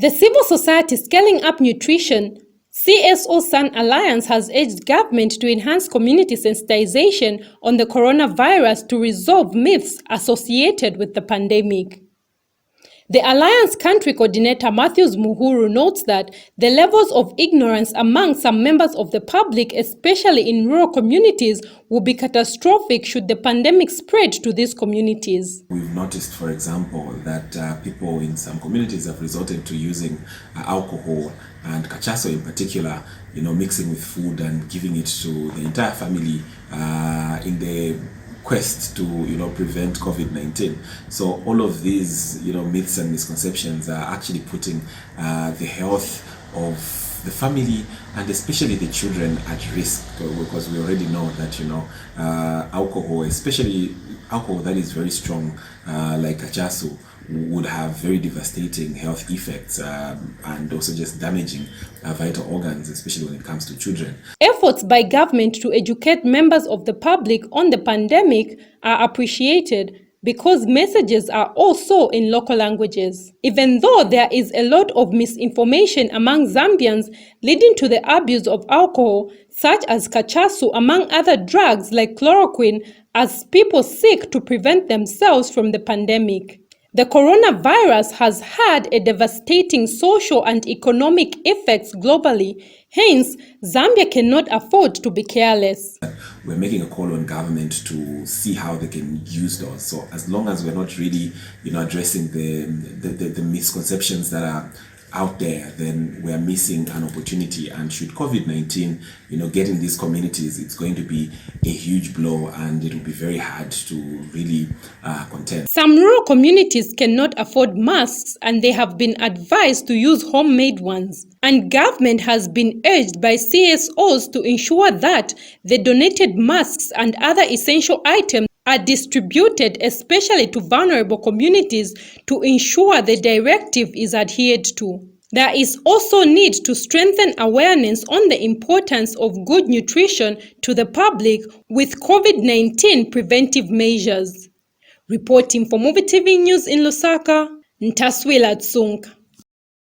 The Civil Society Scaling Up Nutrition CSO-SUN Alliance has urged government to enhance community sensitization on the coronavirus to resolve myths associated with the pandemic. The Alliance Country Coordinator Mhuru notes that the levels of ignorance among some members of the public, especially in rural communities, will be catastrophic should the pandemic spread to these communities. We've noticed, for example, that people in some communities have resorted to using alcohol and Kachasu in particular, mixing with food and giving it to the entire family in the quest to prevent Covid-19. So all of these myths and misconceptions are actually putting the health of the family and especially the children at risk, because we already know that alcohol, especially alcohol that is very strong like Kachasu, would have very devastating health effects and also just damaging vital organs, especially when it comes to children. Efforts by government to educate members of the public on the pandemic are appreciated because messages are also in local languages. Even though there is a lot of misinformation among Zambians leading to the abuse of alcohol, such as Kachasu, among other drugs like chloroquine, as people seek to prevent themselves from the pandemic. The coronavirus has had a devastating social and economic effects globally. Hence, Zambia cannot afford to be careless. We're making a call on government to see how they can use those. So as long as we're not really, addressing the misconceptions that are out there, then we're missing an opportunity. And should COVID-19, get in these communities, it's going to be a huge blow and it will be very hard to really contend. Some rural communities cannot afford masks and they have been advised to use homemade ones. And government has been urged by CSOs to ensure that the donated masks and other essential items are distributed, especially to vulnerable communities, to ensure the directive is adhered to. There is also need to strengthen awareness on the importance of good nutrition to the public with COVID-19 preventive measures. Reporting for Movie TV News in Lusaka, Ntaswila Tsunka.